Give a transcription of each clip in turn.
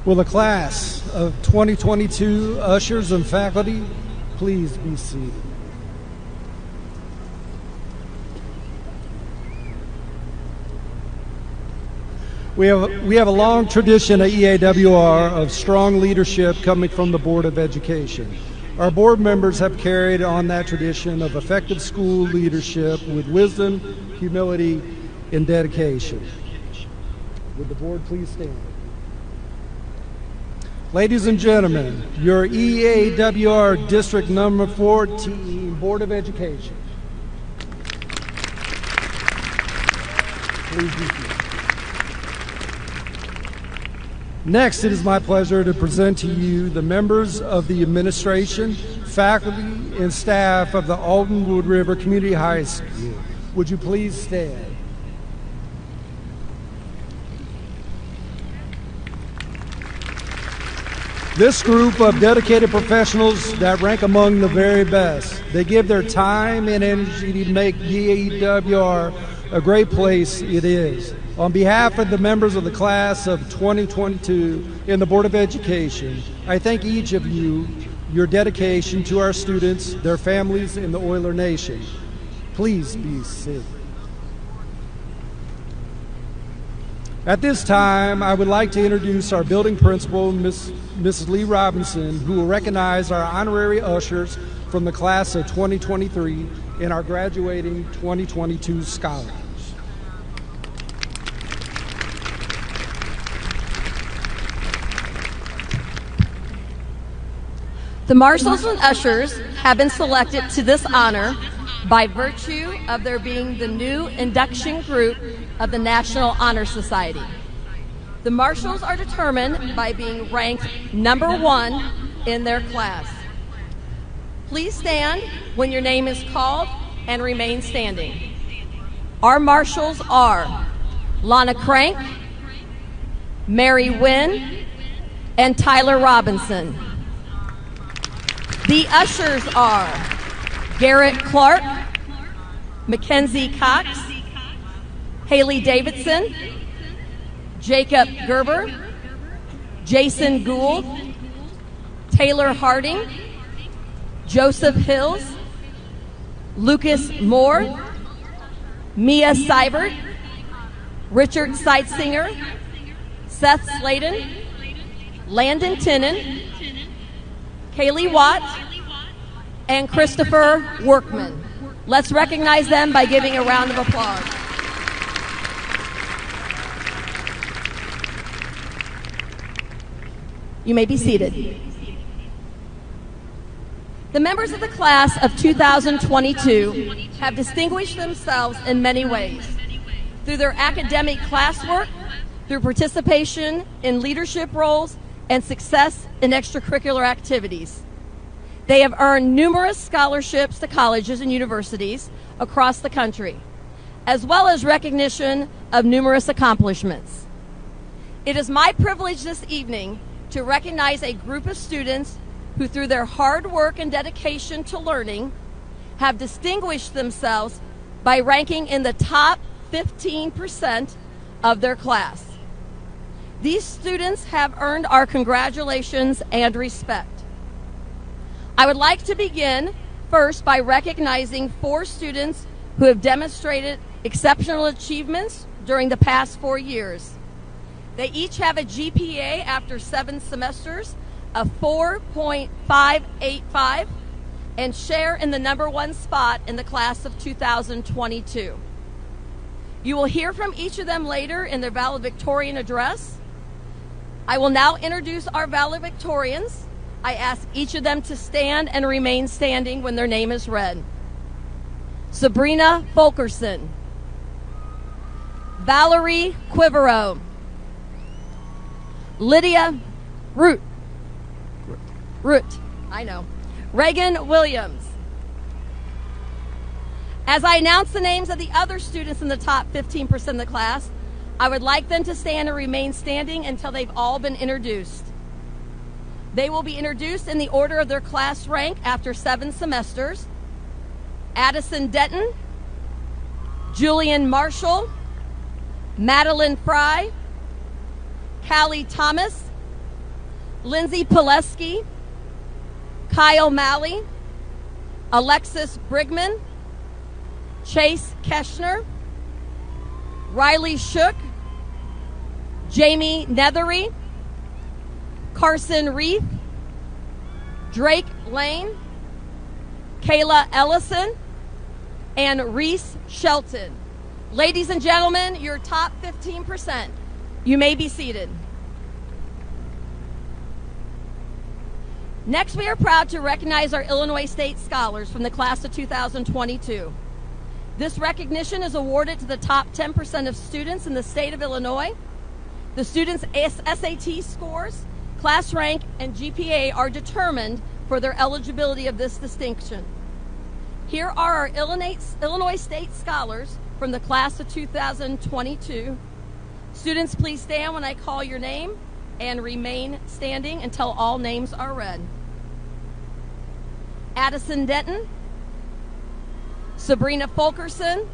Will the class of 2022 ushers and faculty please be seated? We have a long tradition at EAWR of strong leadership coming from the Board of Education. Our board members have carried on that tradition of effective school leadership with wisdom, humility, and dedication. Would the board please stand? Ladies and gentlemen, your EAWR District Number 14 Board of Education. Please be seated. Next, it is my pleasure to present to you the members of the administration, faculty, and staff of the Aldenwood River Community High School. Would you please stand? This group of dedicated professionals that rank among the very best. They give their time and energy to make EAWR a great place it is. On behalf of the members of the class of 2022 and the Board of Education, I thank each of you, your dedication to our students, their families, and the Oiler Nation. Please be seated. At this time, I would like to introduce our building principal, Mrs. Lee Robinson, who will recognize our honorary ushers from the class of 2023 and our graduating 2022 scholars. The marshals and ushers have been selected to this honor by virtue of their being the new induction group of the National Honor Society. The marshals are determined by being ranked number 1 in their class. Please stand when your name is called and remain standing. Our marshals are Lana Crank, Mary Wynn, and Tyler Robinson. The ushers are Garrett Clark, Mackenzie Cox, Haley Davidson, Jacob Gerber, Jason Gould, Taylor Harding, Joseph Hills, Lucas Moore, Mia Seibert, Richard Seitzinger, Seth Sladen, Landon Tinnen, Kaylee Watt, and Christopher Workman. Let's recognize them by giving a round of applause. You may be seated. The members of the class of 2022 have distinguished themselves in many ways through their academic classwork, through participation in leadership roles, and success in extracurricular activities. They have earned numerous scholarships to colleges and universities across the country, as well as recognition of numerous accomplishments. It is my privilege this evening to recognize a group of students who, through their hard work and dedication to learning, have distinguished themselves by ranking in the top 15% of their class. These students have earned our congratulations and respect. I would like to begin first by recognizing 4 students who have demonstrated exceptional achievements during the past 4 years. They each have a GPA after 7 semesters of 4.585 and share in the number 1 spot in the class of 2022. You will hear from each of them later in their valedictorian address. I will now introduce our valedictorians. I ask each of them to stand and remain standing when their name is read. Sabrina Fulkerson, Valerie Quivereau, Lydia Root, Reagan Williams. As I announce the names of the other students in the top 15% of the class, I would like them to stand and remain standing until they've all been introduced. They will be introduced in the order of their class rank after 7 semesters. Addison Denton, Julian Marshall, Madeline Fry, Callie Thomas, Lindsay Pileski, Kyle Malley, Alexis Brigman, Chase Keschner, Riley Shook, Jamie Nethery, Carson Reith, Drake Lane, Kayla Ellison, and Reese Shelton. Ladies and gentlemen, your top 15%. You may be seated. Next, we are proud to recognize our Illinois State Scholars from the class of 2022. This recognition is awarded to the top 10% of students in the state of Illinois. The students' SAT scores, class rank, and GPA are determined for their eligibility of this distinction. Here are our Illinois State Scholars from the class of 2022. Students, please stand when I call your name and remain standing until all names are read. Addison Denton, Sabrina Fulkerson,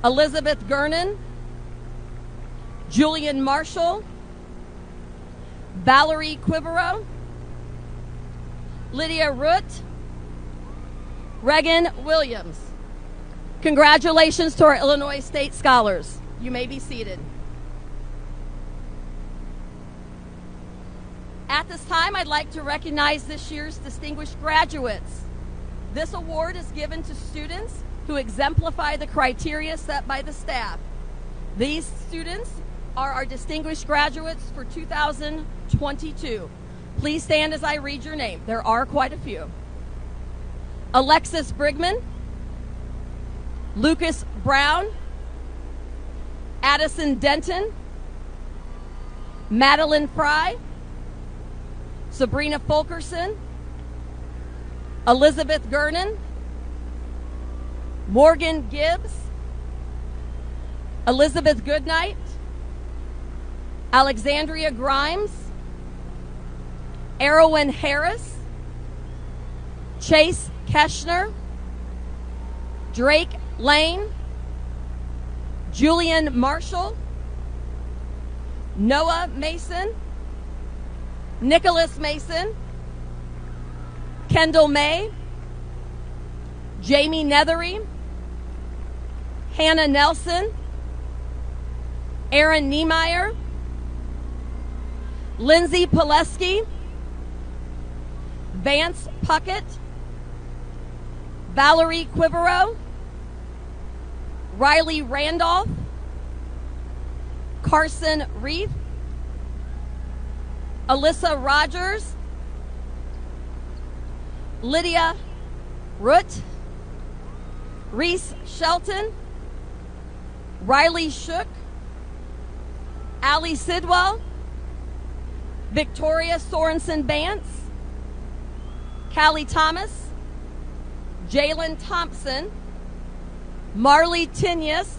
Elizabeth Gernon, Julian Marshall, Valerie Quiverow, Lydia Root, Regan Williams. Congratulations to our Illinois State Scholars. You may be seated. At this time, I'd like to recognize this year's distinguished graduates. This award is given to students who exemplify the criteria set by the staff. These students are our distinguished graduates for 2022. Please stand as I read your name. There are quite a few. Alexis Brigman, Lucas Brown, Addison Denton, Madeline Fry, Sabrina Fulkerson, Elizabeth Gernon, Morgan Gibbs, Elizabeth Goodnight, Alexandria Grimes, Erwin Harris, Chase Keschner, Drake Lane, Julian Marshall, Noah Mason, Nicholas Mason, Kendall May, Jamie Nethery, Hannah Nelson, Aaron Niemeyer, Lindsay Pileski, Vance Puckett, Valerie Quiverow, Riley Randolph, Carson Reith, Alyssa Rogers, Lydia Root, Reese Shelton, Riley Shook, Allie Sidwell, Victoria Sorensen Bance, Callie Thomas, Jalen Thompson, Marley Tinius,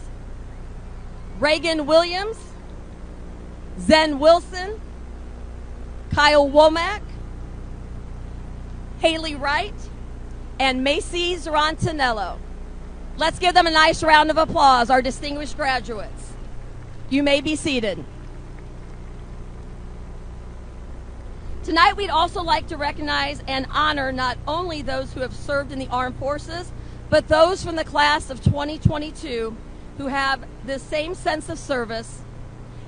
Reagan Williams, Zen Wilson, Kyle Womack, Haley Wright, and Macy Zarantinello. Let's give them a nice round of applause, our distinguished graduates. You may be seated. Tonight, we'd also like to recognize and honor not only those who have served in the armed forces, but those from the class of 2022 who have the same sense of service.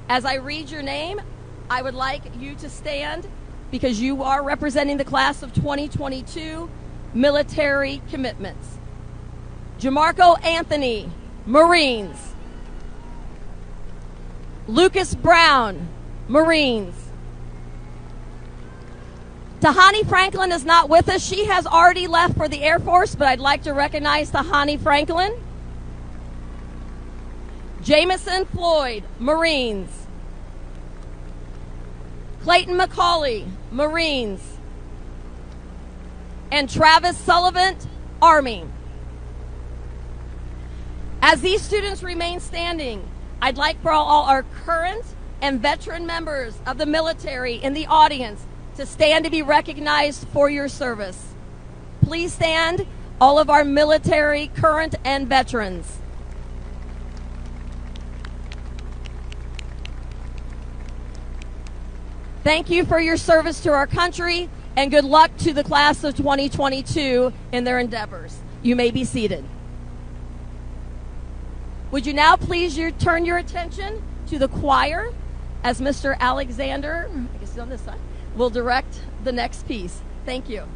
As I read your name, I would like you to stand because you are representing the class of 2022 military commitments. Jamarco Anthony, Marines. Lucas Brown, Marines. Tahani Franklin is not with us. She has already left for the Air Force, but I'd like to recognize Tahani Franklin. Jamison Floyd, Marines. Clayton McCauley, Marines. And Travis Sullivan, Army. As these students remain standing, I'd like for all our current and veteran members of the military in the audience to stand to be recognized for your service. Please stand, all of our military, current and veterans. Thank you for your service to our country, and good luck to the class of 2022 in their endeavors. You may be seated. Would you now please turn your attention to the choir as Mr. Alexander, I guess he's on this side, will direct the next piece. Thank you.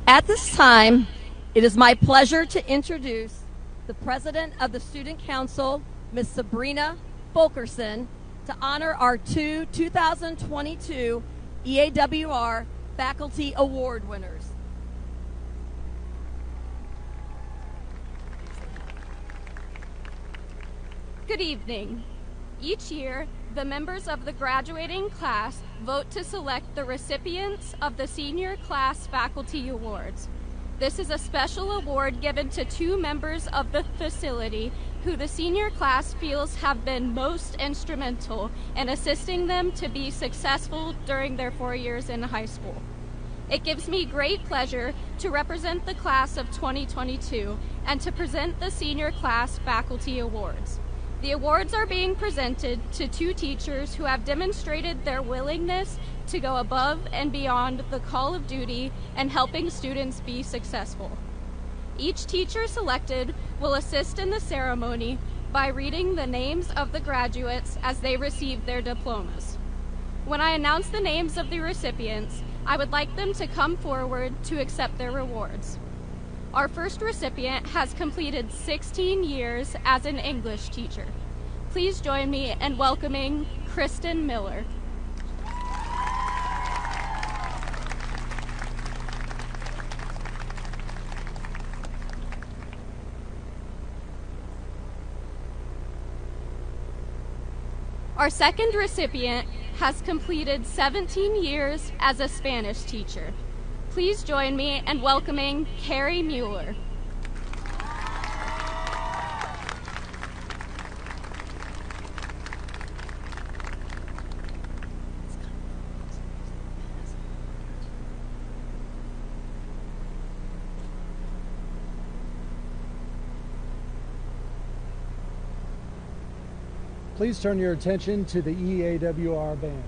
At this time, it is my pleasure to introduce the President of the Student Council, Ms. Sabrina Fulkerson, to honor our 2022 EAWR Faculty Award winners. Good evening. Each year, the members of the graduating class vote to select the recipients of the Senior Class Faculty Awards. This is a special award given to 2 members of the facility who the senior class feels have been most instrumental in assisting them to be successful during their 4 years in high school. It gives me great pleasure to represent the class of 2022 and to present the Senior Class Faculty Awards. The awards are being presented to 2 teachers who have demonstrated their willingness to go above and beyond the call of duty and helping students be successful. Each teacher selected will assist in the ceremony by reading the names of the graduates as they receive their diplomas. When I announce the names of the recipients, I would like them to come forward to accept their rewards. Our first recipient has completed 16 years as an English teacher. Please join me in welcoming Kristen Miller. Our second recipient has completed 17 years as a Spanish teacher. Please join me in welcoming Carrie Mueller. Please turn your attention to the EAWR band.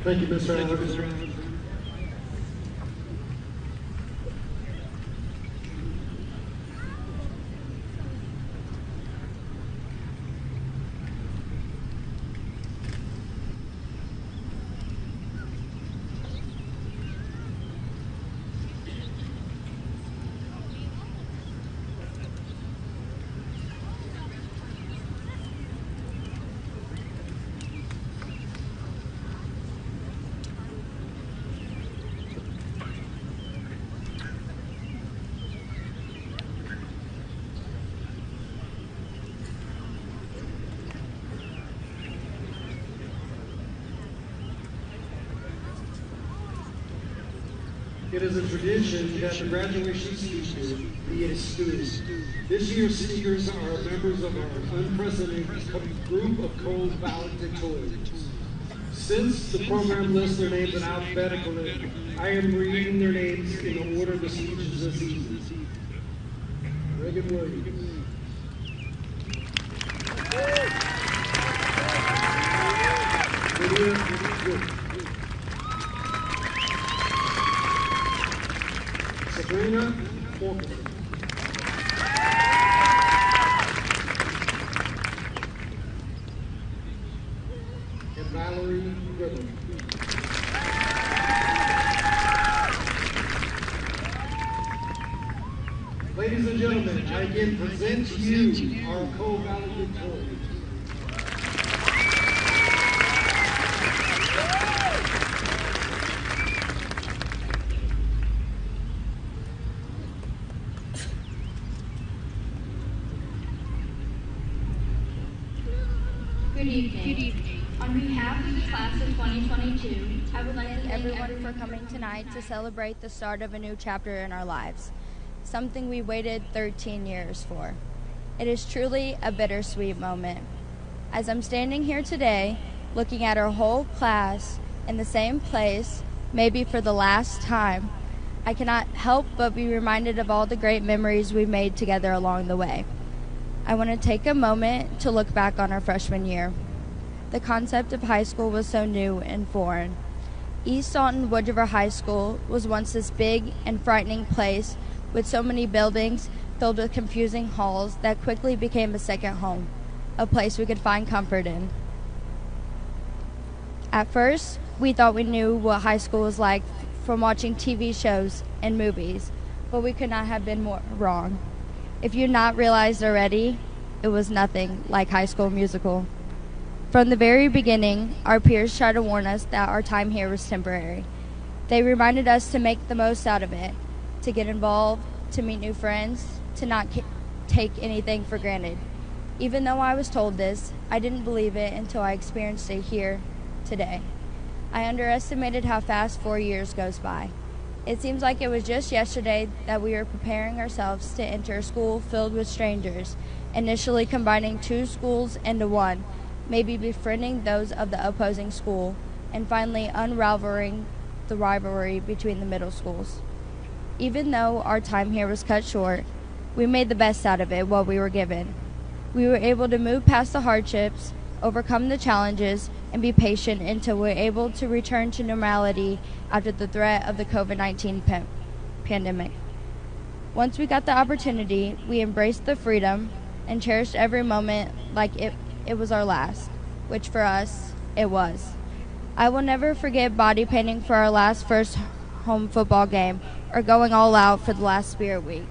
Thank you, Mr. Adams. It is a tradition that the graduation speaker be a student. This year's speakers are members of our unprecedented group of Coles valedictorians. Since the program lists their names in alphabetical order, I am reading their names in the order of the speeches this evening. Reagan Williams. Lydia Good. Sabrina Forkin. And Valerie River. Ladies and gentlemen, I again present to you our co-valedictorians. Good evening. On behalf of the class of 2022, I would like to thank everyone for coming tonight to celebrate the start of a new chapter in our lives, something we waited 13 years for. It is truly a bittersweet moment. As I'm standing here today, looking at our whole class in the same place, maybe for the last time, I cannot help but be reminded of all the great memories we made together along the way. I want to take a moment to look back on our freshman year. The concept of high school was so new and foreign. East Alton Wood River High School was once this big and frightening place with so many buildings filled with confusing halls that quickly became a second home, a place we could find comfort in. At first, we thought we knew what high school was like from watching TV shows and movies, but we could not have been more wrong. If you've not realized already, it was nothing like High School Musical. From the very beginning, our peers tried to warn us that our time here was temporary. They reminded us to make the most out of it, to get involved, to meet new friends, to not take anything for granted. Even though I was told this, I didn't believe it until I experienced it here today. I underestimated how fast 4 years goes by. It seems like it was just yesterday that we were preparing ourselves to enter a school filled with strangers, initially combining two schools into one, maybe befriending those of the opposing school, and finally unraveling the rivalry between the middle schools. Even though our time here was cut short, we made the best out of it what we were given. We were able to move past the hardships, overcome the challenges, and be patient until we were able to return to normality after the threat of the COVID-19 pandemic. Once we got the opportunity, we embraced the freedom and cherished every moment like it was our last, which for us, it was. I will never forget body painting for our last first home football game or going all out for the last Spirit Week.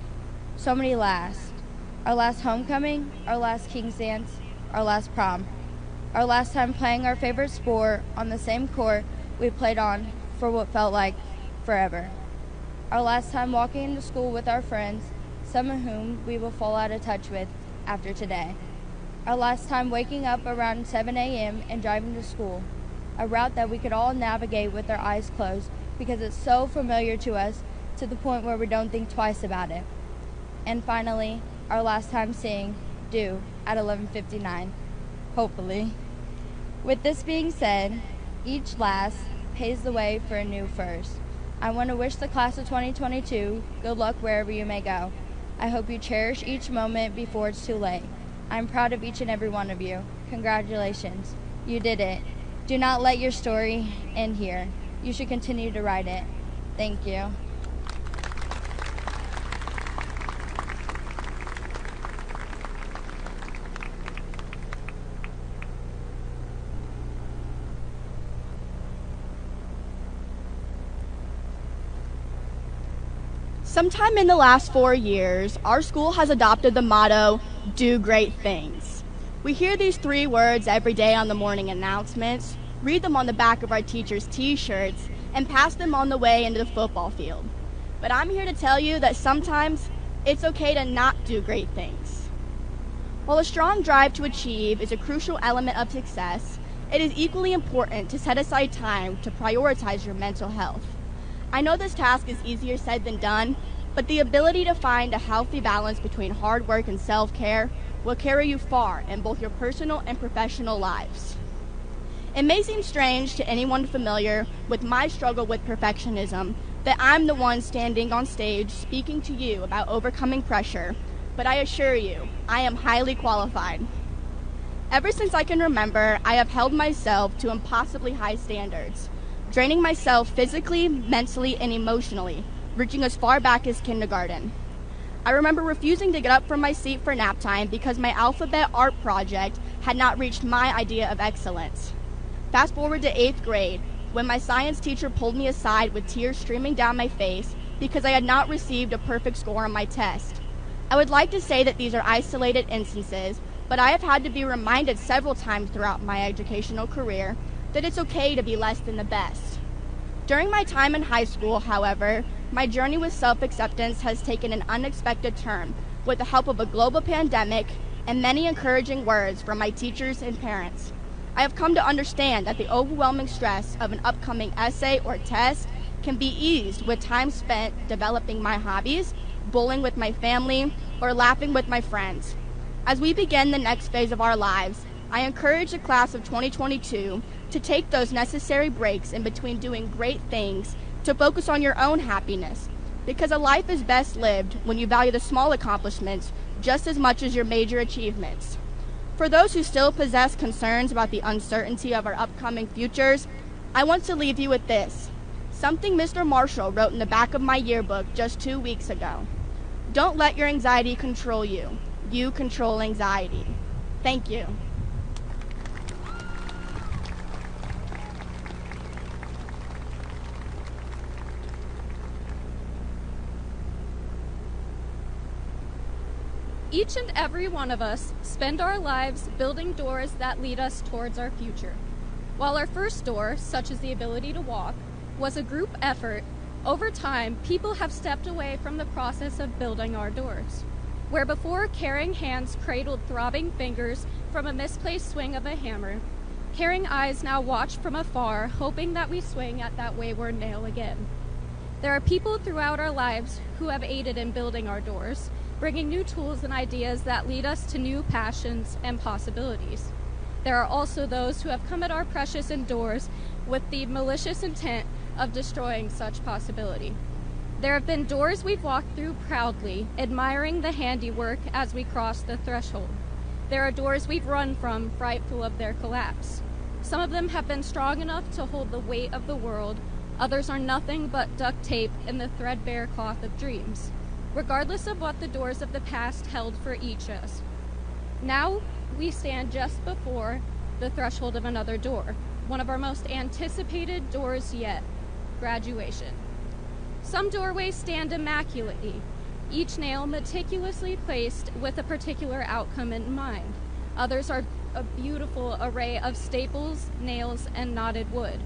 So many lasts. Our last homecoming, our last King's Dance, our last prom. Our last time playing our favorite sport on the same court we played on for what felt like forever. Our last time walking into school with our friends, some of whom we will fall out of touch with after today. Our last time waking up around 7 a.m. and driving to school, a route that we could all navigate with our eyes closed because it's so familiar to us to the point where we don't think twice about it. And finally, our last time seeing due at 11:59. Hopefully. With this being said, each last paves the way for a new first. I want to wish the class of 2022 good luck wherever you may go. I hope you cherish each moment before it's too late. I'm proud of each and every one of you. Congratulations. You did it. Do not let your story end here. You should continue to write it. Thank you. Sometime in the last 4 years, our school has adopted the motto, do great things. We hear these 3 words every day on the morning announcements, read them on the back of our teachers' t-shirts, and pass them on the way into the football field. But I'm here to tell you that sometimes it's okay to not do great things. While a strong drive to achieve is a crucial element of success, it is equally important to set aside time to prioritize your mental health. I know this task is easier said than done, but the ability to find a healthy balance between hard work and self-care will carry you far in both your personal and professional lives. It may seem strange to anyone familiar with my struggle with perfectionism that I'm the one standing on stage speaking to you about overcoming pressure, but I assure you, I am highly qualified. Ever since I can remember, I have held myself to impossibly high standards, draining myself physically, mentally, and emotionally, reaching as far back as kindergarten. I remember refusing to get up from my seat for nap time because my alphabet art project had not reached my idea of excellence. Fast forward to 8th grade, when my science teacher pulled me aside with tears streaming down my face because I had not received a perfect score on my test. I would like to say that these are isolated instances, but I have had to be reminded several times throughout my educational career that it's okay to be less than the best. During my time in high school, however, my journey with self-acceptance has taken an unexpected turn with the help of a global pandemic and many encouraging words from my teachers and parents. I have come to understand that the overwhelming stress of an upcoming essay or test can be eased with time spent developing my hobbies, bowling with my family, or laughing with my friends. As we begin the next phase of our lives, I encourage the class of 2022 to take those necessary breaks in between doing great things to focus on your own happiness, because a life is best lived when you value the small accomplishments just as much as your major achievements. For those who still possess concerns about the uncertainty of our upcoming futures, I want to leave you with this, something Mr. Marshall wrote in the back of my yearbook just 2 weeks ago. Don't let your anxiety control you. You control anxiety. Thank you. Each and every one of us spend our lives building doors that lead us towards our future. While our first door, such as the ability to walk, was a group effort, over time, people have stepped away from the process of building our doors. Where before caring hands cradled throbbing fingers from a misplaced swing of a hammer, caring eyes now watch from afar, hoping that we swing at that wayward nail again. There are people throughout our lives who have aided in building our doors, bringing new tools and ideas that lead us to new passions and possibilities. There are also those who have come at our precious doors with the malicious intent of destroying such possibility. There have been doors we've walked through proudly, admiring the handiwork as we cross the threshold. There are doors we've run from, frightful of their collapse. Some of them have been strong enough to hold the weight of the world, others are nothing but duct tape in the threadbare cloth of dreams, regardless of what the doors of the past held for each of us. Now we stand just before the threshold of another door, one of our most anticipated doors yet, graduation. Some doorways stand immaculately, each nail meticulously placed with a particular outcome in mind. Others are a beautiful array of staples, nails, and knotted wood.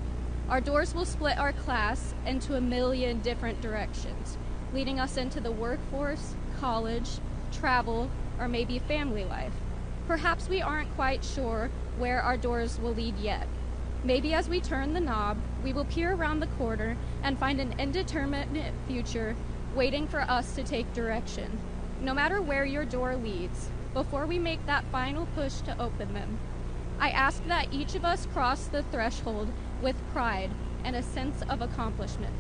Our doors will split our class into a million different directions, leading us into the workforce, college, travel, or maybe family life. Perhaps we aren't quite sure where our doors will lead yet. Maybe as we turn the knob, we will peer around the corner and find an indeterminate future waiting for us to take direction. No matter where your door leads, before we make that final push to open them, I ask that each of us cross the threshold with pride and a sense of accomplishment.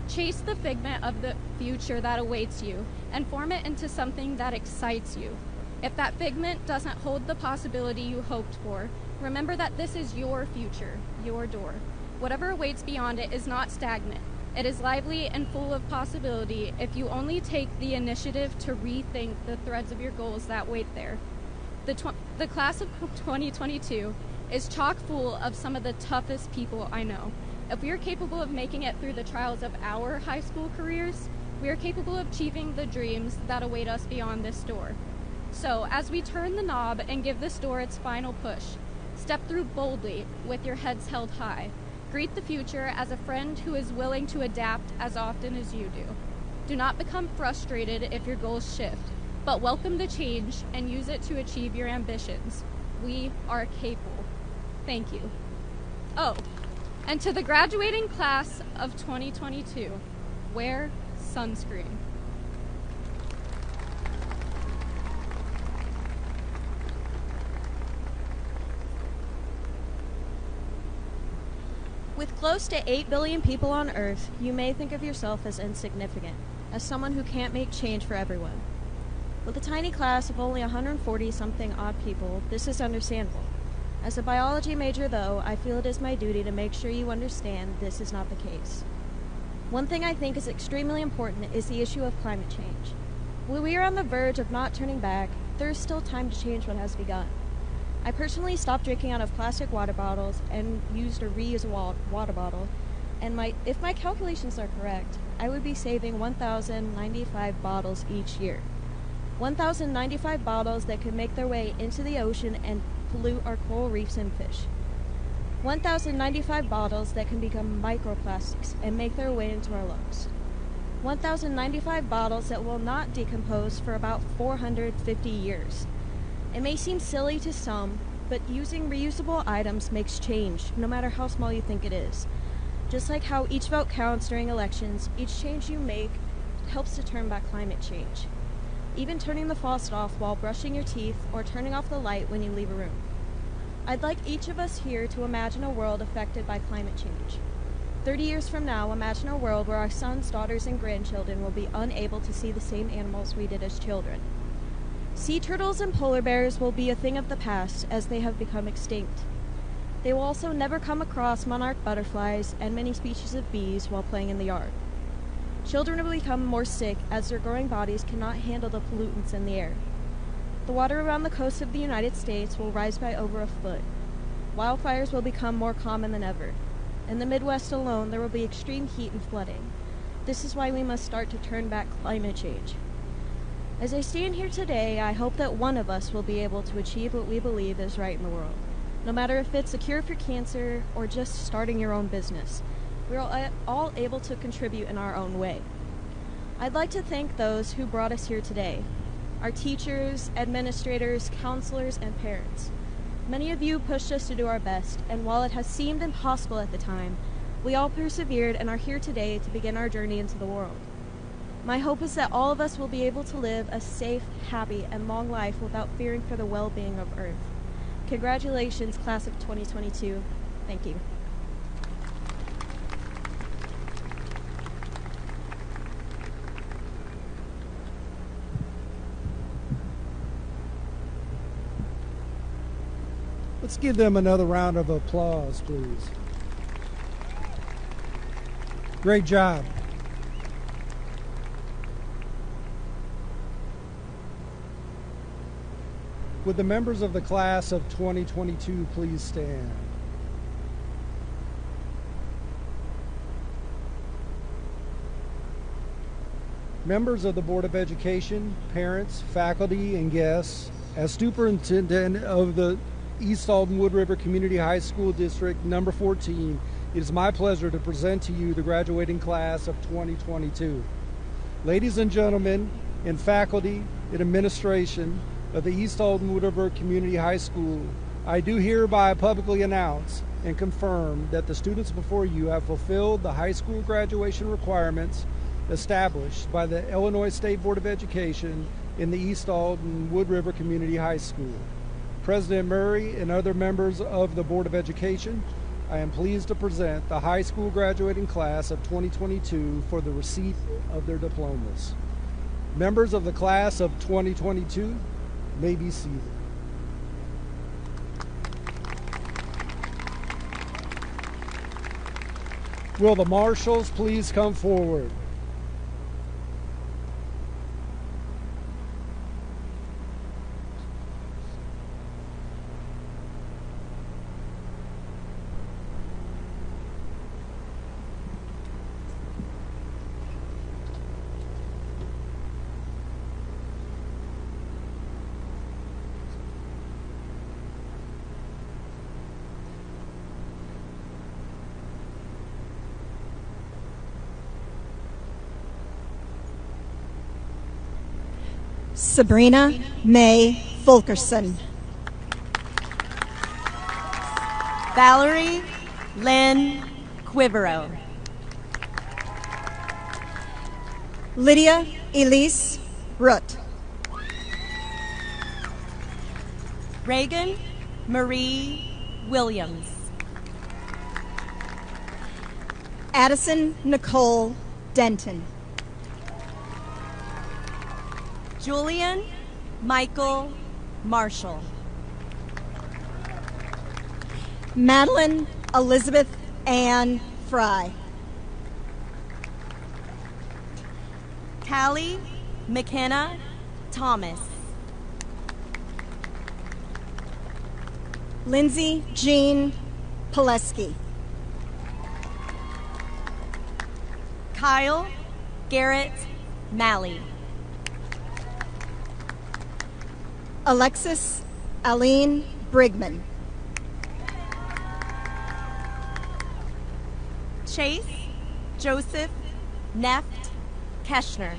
Chase the figment of the future that awaits you and form it into something that excites you. If that figment doesn't hold the possibility you hoped for, remember that this is your future, your door. Whatever awaits beyond it is not stagnant. It is lively and full of possibility if you only take the initiative to rethink the threads of your goals that wait there. The class of 2022 is chock full of some of the toughest people I know. If we are capable of making it through the trials of our high school careers, we are capable of achieving the dreams that await us beyond this door. So, as we turn the knob and give this door its final push, step through boldly with your heads held high. Greet the future as a friend who is willing to adapt as often as you do. Do not become frustrated if your goals shift, but welcome the change and use it to achieve your ambitions. We are capable. Thank you. Oh, and to the graduating class of 2022, wear sunscreen. With close to 8 billion people on Earth, you may think of yourself as insignificant, as someone who can't make change for everyone. With a tiny class of only 140-something odd people, this is understandable. As a biology major, though, I feel it is my duty to make sure you understand this is not the case. One thing I think is extremely important is the issue of climate change. While we are on the verge of not turning back, there is still time to change what has begun. I personally stopped drinking out of plastic water bottles and used a reusable water bottle, and if my calculations are correct, I would be saving 1,095 bottles each year. 1,095 bottles that could make their way into the ocean and pollute our coral reefs and fish. 1,095 bottles that can become microplastics and make their way into our lungs. 1,095 bottles that will not decompose for about 450 years. It may seem silly to some, but using reusable items makes change, no matter how small you think it is. Just like how each vote counts during elections, each change you make helps to turn back climate change. Even turning the faucet off while brushing your teeth or turning off the light when you leave a room. I'd like each of us here to imagine a world affected by climate change. 30 years from now, imagine a world where our sons, daughters, and grandchildren will be unable to see the same animals we did as children. Sea turtles and polar bears will be a thing of the past as they have become extinct. They will also never come across monarch butterflies and many species of bees while playing in the yard. Children will become more sick as their growing bodies cannot handle the pollutants in the air. The water around the coast of the United States will rise by over a foot. Wildfires will become more common than ever. In the Midwest alone, there will be extreme heat and flooding. This is why we must start to turn back climate change. As I stand here today, I hope that one of us will be able to achieve what we believe is right in the world. No matter if it's a cure for cancer or just starting your own business, we're all able to contribute in our own way. I'd like to thank those who brought us here today, our teachers, administrators, counselors, and parents. Many of you pushed us to do our best, and while it has seemed impossible at the time, we all persevered and are here today to begin our journey into the world. My hope is that all of us will be able to live a safe, happy, and long life without fearing for the well-being of Earth. Congratulations, class of 2022. Thank you. Let's give them another round of applause, please. Great job. Would the members of the class of 2022 please stand? Members of the Board of Education, parents, faculty, and guests, as superintendent of the East Alton Wood River Community High School District number 14, it is my pleasure to present to you the graduating class of 2022. Ladies and gentlemen, and faculty and administration of the East Alton Wood River Community High School, I do hereby publicly announce and confirm that the students before you have fulfilled the high school graduation requirements established by the Illinois State Board of Education in the East Alton Wood River Community High School. President Murray and other members of the Board of Education, I am pleased to present the high school graduating class of 2022 for the receipt of their diplomas. Members of the class of 2022, may be seated. Will the marshals please come forward? Sabrina May Fulkerson. Valerie Lynn Quivero. Lydia Elise Root. Reagan Marie Williams. Addison Nicole Denton. Julian Michael Marshall. Madeline Elizabeth Ann Fry. Callie McKenna Thomas. Lindsay Jean Pileski. Kyle Garrett Malley. Alexis Aline Brigman. Chase Joseph Neft Keschner.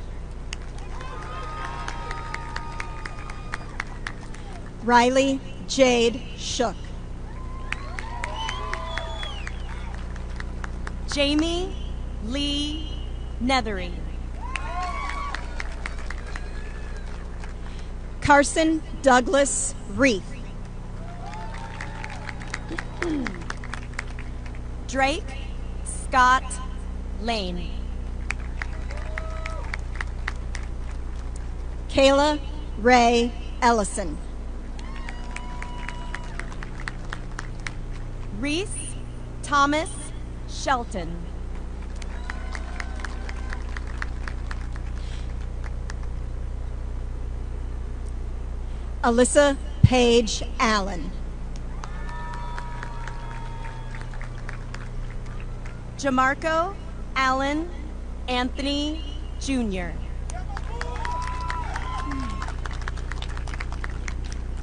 Riley Jade Shook. Jamie Lee Nethery. Carson Douglas Reith. Drake Scott Lane. Kayla Ray Ellison. Reese Thomas Shelton. Alyssa Page Allen. Jamarco Allen Anthony Jr.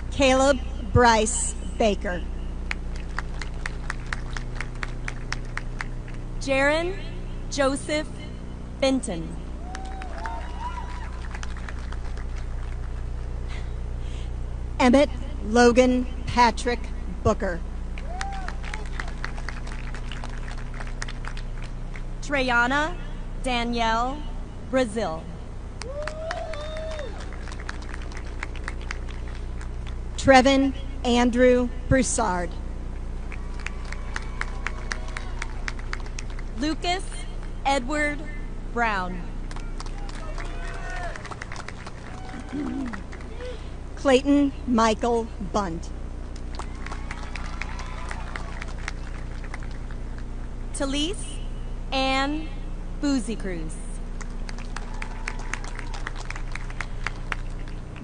Caleb Bryce Baker. Jaron Joseph Benton. Emmett Logan Patrick Booker. Treyana Danielle Brazil. Trevin Andrew Broussard. Lucas Edward Brown. Clayton Michael Bunt. Talise Ann Boozy Cruz.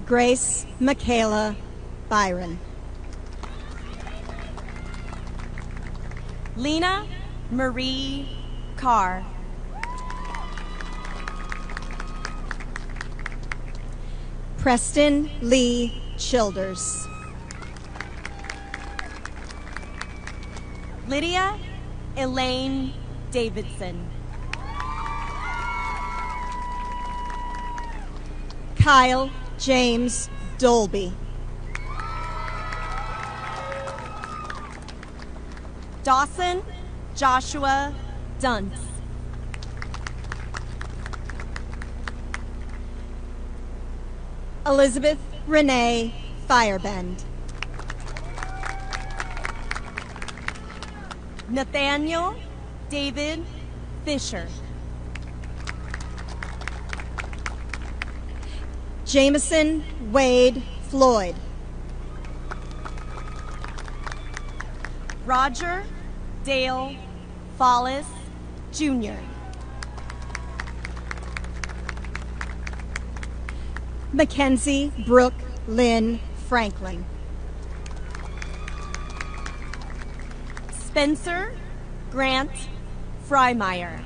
Grace Michaela Byron. Lena Marie Carr. Preston Lee Childers. Lydia Elaine Davidson. Kyle James Dolby. Dawson Joshua Dunce. Elizabeth Renee Firebend. Nathaniel David Fisher. Jameson Wade Floyd. Roger Dale Follis, Jr. Mackenzie Brooke Lynn Franklin. Spencer Grant Freimeyer.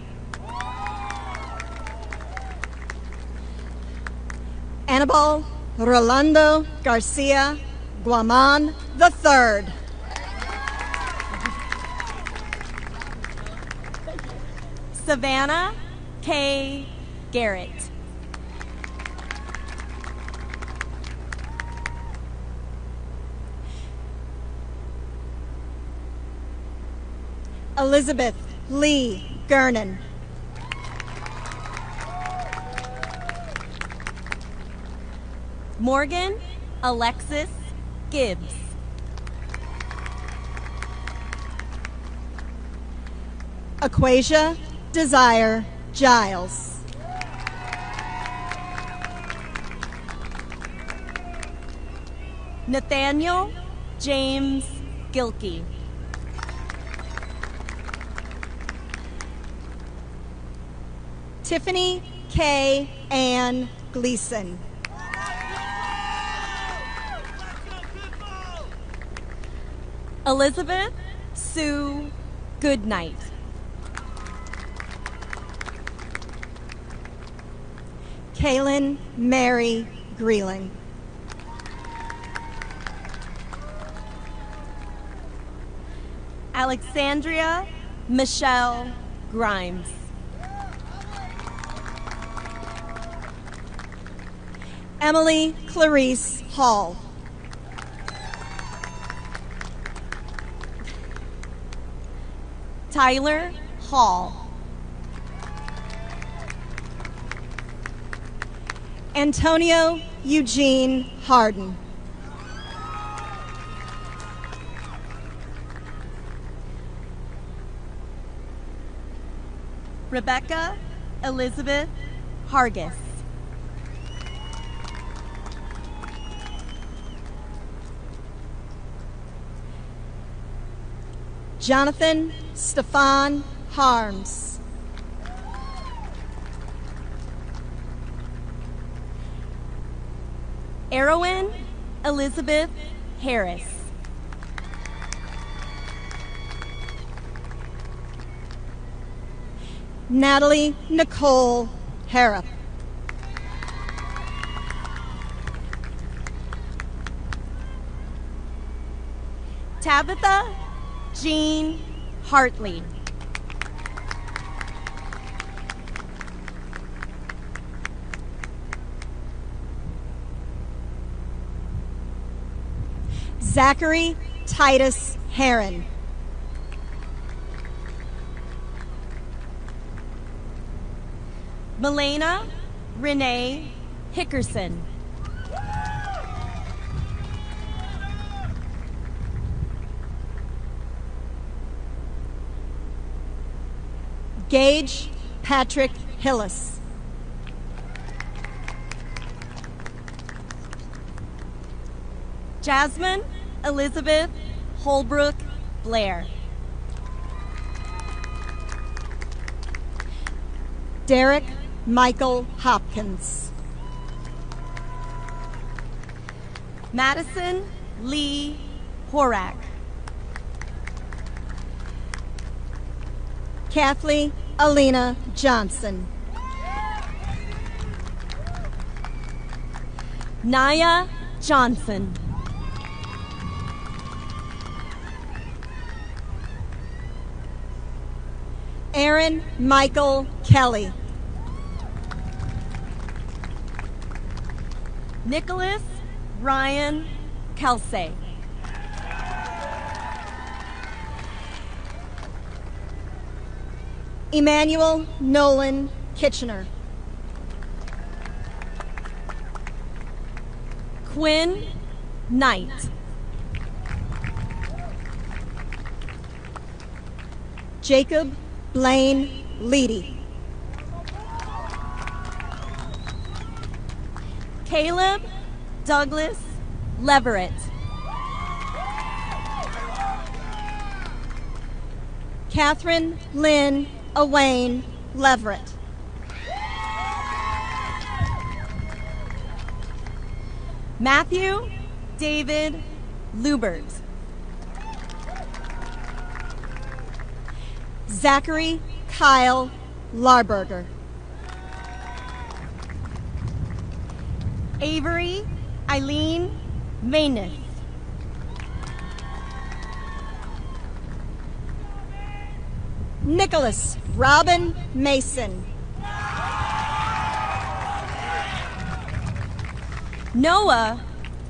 Annabelle Rolando Garcia Guaman III. Savannah K. Garrett. Elizabeth Lee Gernon. Morgan Alexis Gibbs. Aquasia Desire Giles. Nathaniel James Gilkey. Tiffany K. Ann Gleason. Elizabeth Sue Goodnight. Kaylin Mary Greeling. Alexandria Michelle Grimes. Emily Clarice Hall. Tyler Hall. Antonio Eugene Harden. Rebecca Elizabeth Hargis. Jonathan Stefan Harms. Erwin Elizabeth Harris. Natalie Nicole Harrop. Tabitha Jean Hartley. Zachary Titus Heron. Melena Renee Hickerson. Gage Patrick Hillis. Jasmine Elizabeth Holbrook Blair. Derek Michael Hopkins. Madison Lee Horak. Kathleen Alina Johnson. Naya Johnson. Aaron Michael Kelly. Nicholas Ryan Kelsey. Emmanuel Nolan Kitchener. Quinn Knight. Jacob Blaine Leedy. Caleb Douglas Leverett. Catherine Lynn Owain Leverett. Matthew David Lubert. Zachary Kyle Larberger. Avery Eileen Mayneth. Nicholas Robin Mason. Noah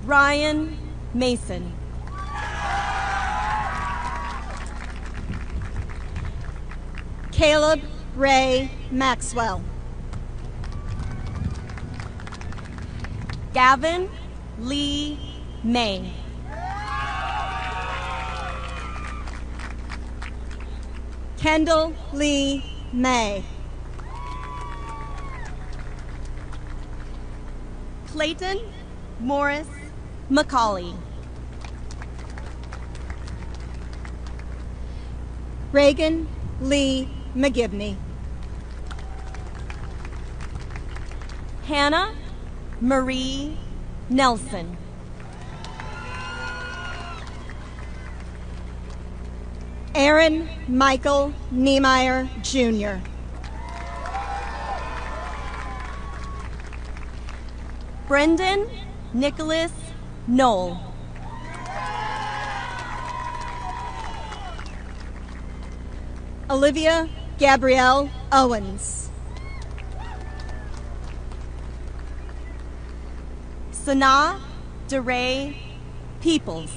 Ryan Mason. Caleb Ray Maxwell. Gavin Lee May. Kendall Lee May. Clayton Morris McCauley. Reagan Lee McGivney. Hannah Marie Nelson. Aaron Michael Niemeyer Jr. Brendan Nicholas Knoll. Olivia Gabrielle Owens. Sanaa DeRay Peoples.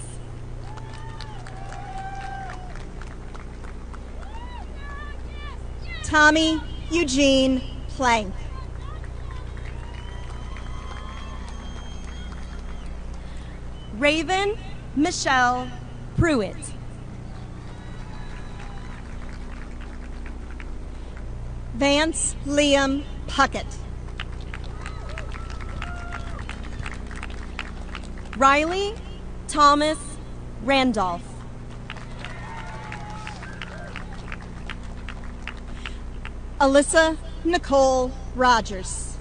Tommy Eugene Plank. Raven Michelle Pruitt. Vance Liam Puckett. Riley Thomas Randolph. Alyssa Nicole Rogers.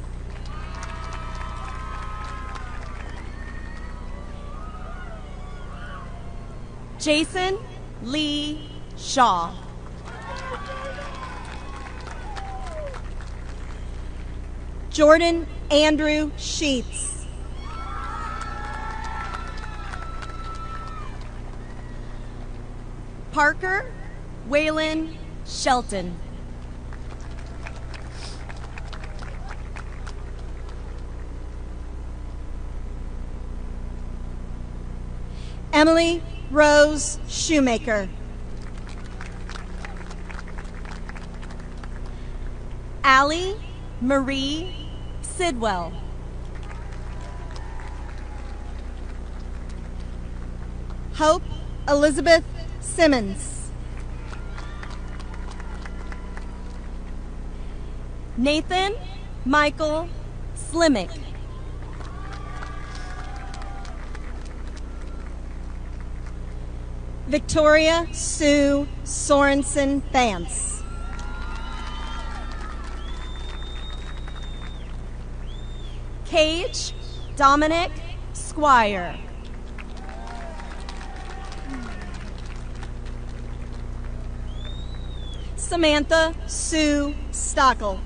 Jason Lee Shaw. Jordan Andrew Sheets. Parker Waylon Shelton. Emily Rose Shoemaker. Allie Marie Sidwell. Hope Elizabeth Simmons. Nathan Michael Slimmick. Victoria Sue Sorensen Vance. Cage Dominic Squire. Samantha Sue Stockel.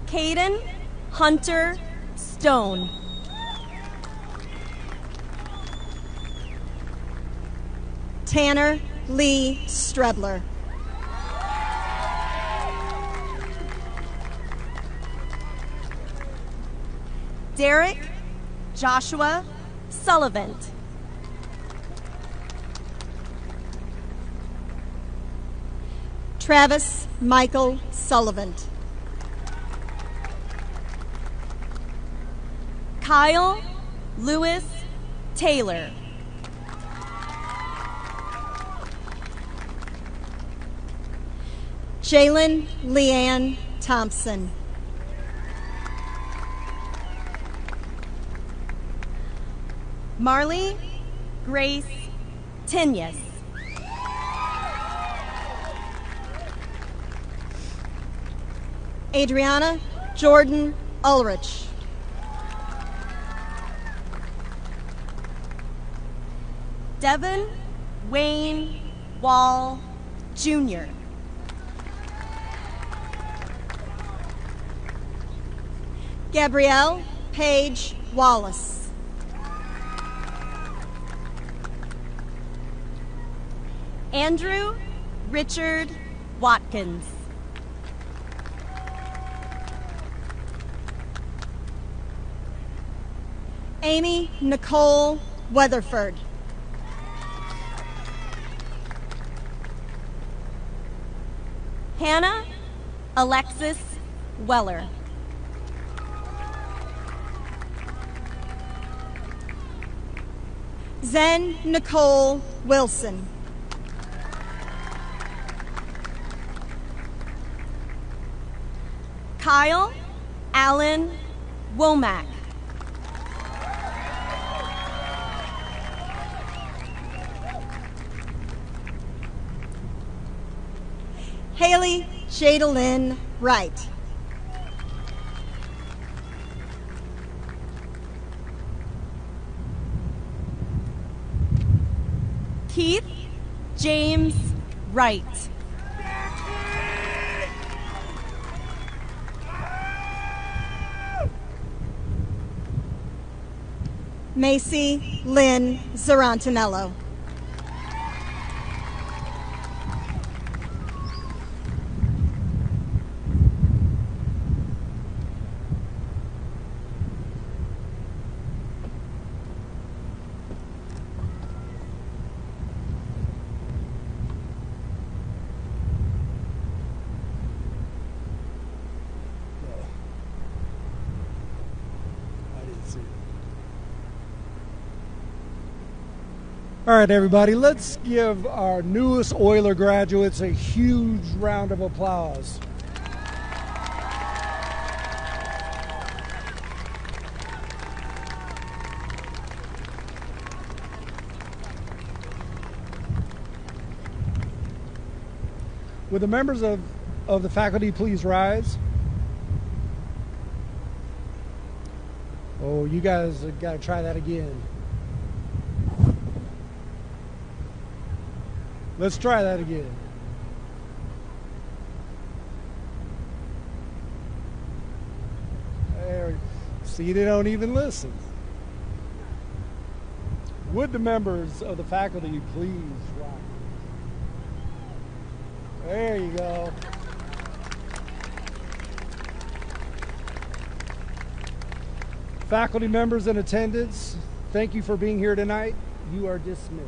Caden Hunter Stone. Tanner Lee Strebler. Derek Joshua Sullivan. Travis Michael Sullivan. Kyle Lewis Taylor. Jalen Leanne Thompson. Marley Grace Tenius. Adriana Jordan Ulrich. Devin Wayne Wall Jr. Gabrielle Paige Wallace. Andrew Richard Watkins. Amy Nicole Weatherford. Hannah Alexis Weller. Zen Nicole Wilson. Kyle Allen Womack. Haley Jadalyn Wright. Keith James Wright. Macy Lynn Zarantinello. All right, everybody, let's give our newest Oiler graduates a huge round of applause. Would the members of the faculty please rise? Oh, you guys have got to try that again. Let's try that again. There, see, they don't even listen. Would the members of the faculty please rise? There you go. Faculty members in attendance, thank you for being here tonight. You are dismissed.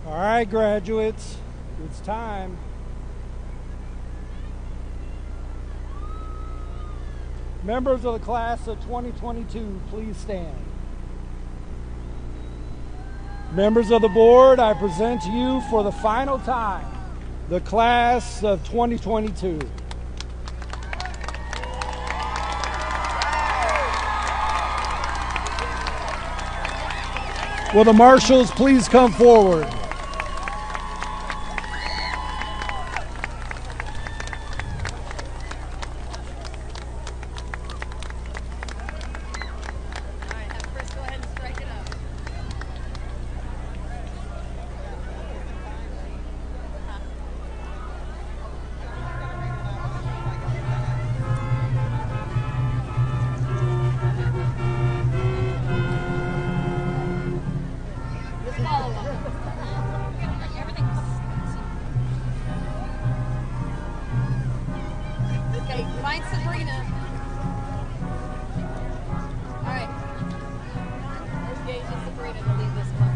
All right, graduates, it's time. Members of the class of 2022, please stand. Members of the board, I present to you for the final time the class of 2022. Will the marshals please come forward? Okay, find Sabrina. All right. There's Gage and Sabrina to lead this class.